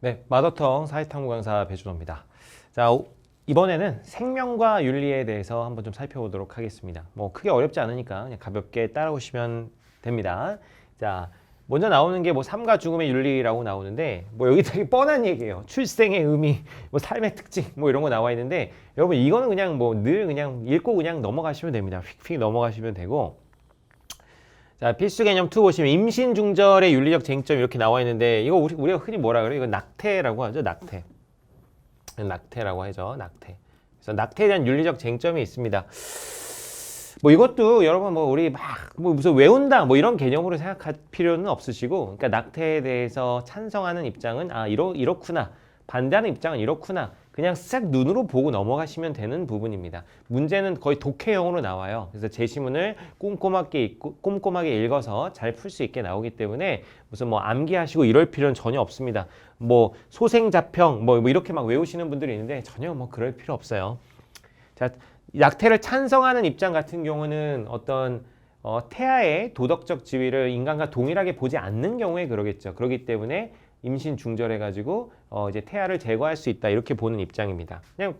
네, 마더텅 사회탐구 강사 배준호입니다. 자, 이번에는 생명과 윤리에 대해서 한번 좀 살펴보도록 하겠습니다. 뭐 크게 어렵지 않으니까 그냥 가볍게 따라오시면 됩니다. 자, 먼저 나오는 게 뭐 삶과 죽음의 윤리라고 나오는데 뭐 여기 되게 뻔한 얘기예요. 출생의 의미, 뭐 삶의 특징, 뭐 이런 거 나와 있는데 여러분 이거는 그냥 뭐 늘 그냥 읽고 그냥 넘어가시면 됩니다. 휙휙 넘어가시면 되고. 자, 필수 개념 2 보시면 임신 중절의 윤리적 쟁점 이렇게 나와 있는데 이거 우리가 흔히 뭐라 그래요? 이거 낙태라고 하죠. 낙태라고 하죠. 낙태. 그래서 낙태에 대한 윤리적 쟁점이 있습니다. 뭐 이것도 여러분 뭐 우리 막 뭐 무슨 외운다 뭐 이런 개념으로 생각할 필요는 없으시고, 그러니까 낙태에 대해서 찬성하는 입장은 이렇구나, 반대하는 입장은 이렇구나, 그냥 싹 눈으로 보고 넘어가시면 되는 부분입니다. 문제는 거의 독해형으로 나와요. 그래서 제시문을 꼼꼼하게 읽어서 잘 풀 수 있게 나오기 때문에 무슨 뭐 암기하시고 이럴 필요는 전혀 없습니다. 뭐 소생자평 뭐 이렇게 막 외우시는 분들이 있는데 전혀 뭐 그럴 필요 없어요. 자, 낙태를 찬성하는 입장 같은 경우는 어떤 태아의 도덕적 지위를 인간과 동일하게 보지 않는 경우에 그러겠죠. 그렇기 때문에 임신 중절해가지고 이제 태아를 제거할 수 있다 이렇게 보는 입장입니다. 그냥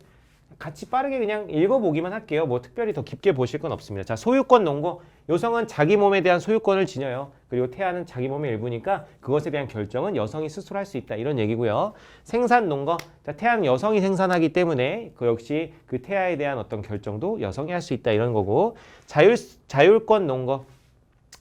같이 빠르게 그냥 읽어보기만 할게요. 뭐 특별히 더 깊게 보실 건 없습니다. 자, 소유권 논거. 여성은 자기 몸에 대한 소유권을 지녀요. 그리고 태아는 자기 몸의 일부니까 그것에 대한 결정은 여성이 스스로 할 수 있다 이런 얘기고요. 생산 논거. 자, 태아는 여성이 생산하기 때문에 그 역시 그 태아에 대한 어떤 결정도 여성이 할 수 있다 이런 거고. 자율권 논거.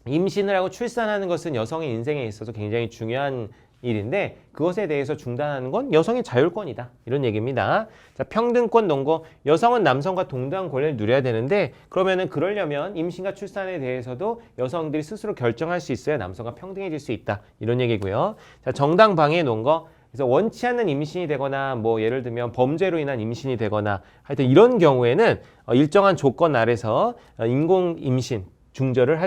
임신을 하고 출산하는 것은 여성의 인생에 있어서 굉장히 중요한 일인데 그것에 대해서 중단하는 건 여성의 자율권이다 이런 얘기입니다. 자, 평등권 논거. 여성은 남성과 동등한 권리를 누려야 되는데 그러려면 임신과 출산에 대해서도 여성들이 스스로 결정할 수 있어야 남성과 평등해질 수 있다 이런 얘기고요. 자, 정당 방해 논거. 그래서 원치 않는 임신이 되거나 뭐 예를 들면 범죄로 인한 임신이 되거나 하여튼 이런 경우에는 일정한 조건 아래서 인공 임신 중절을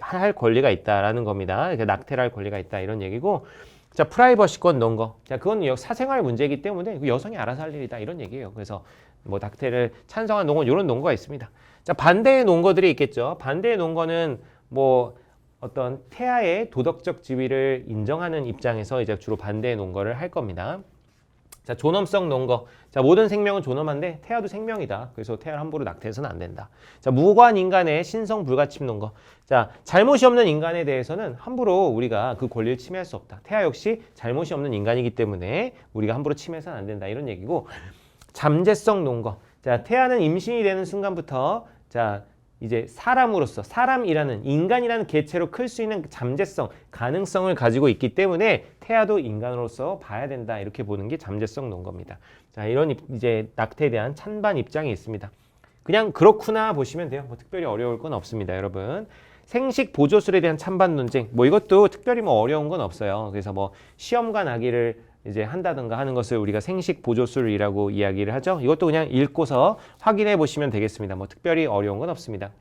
할 권리가 있다라는 겁니다. 그러니까 낙태를 할 권리가 있다 이런 얘기고. 자, 프라이버시권 논거. 자, 그건 사생활 문제이기 때문에 여성이 알아서 할 일이다 이런 얘기예요. 그래서 뭐 낙태를 찬성한 논거 이런 논거가 있습니다. 자, 반대의 논거들이 있겠죠. 반대의 논거는 뭐 어떤 태아의 도덕적 지위를 인정하는 입장에서 이제 주로 반대의 논거를 할 겁니다. 자, 존엄성 논거. 자, 모든 생명은 존엄한데 태아도 생명이다. 그래서 태아를 함부로 낙태해서는 안 된다. 자, 무고한 인간의 신성 불가침 논거. 자, 잘못이 없는 인간에 대해서는 함부로 우리가 그 권리를 침해할 수 없다. 태아 역시 잘못이 없는 인간이기 때문에 우리가 함부로 침해해서는 안 된다. 이런 얘기고. 잠재성 논거. 자, 태아는 임신이 되는 순간부터 자, 이제 사람이라는 인간이라는 개체로 클 수 있는 잠재성, 가능성을 가지고 있기 때문에 태아도 인간으로서 봐야 된다 이렇게 보는 게 잠재성 논거입니다. 자, 이런 이제 낙태에 대한 찬반 입장이 있습니다. 그냥 그렇구나 보시면 돼요. 뭐 특별히 어려울 건 없습니다, 여러분. 생식 보조술에 대한 찬반 논쟁, 뭐 이것도 특별히 뭐 어려운 건 없어요. 그래서 뭐 시험관 아기를 이제 한다든가 하는 것을 우리가 생식 보조술이라고 이야기를 하죠. 이것도 그냥 읽고서 확인해 보시면 되겠습니다. 뭐 특별히 어려운 건 없습니다.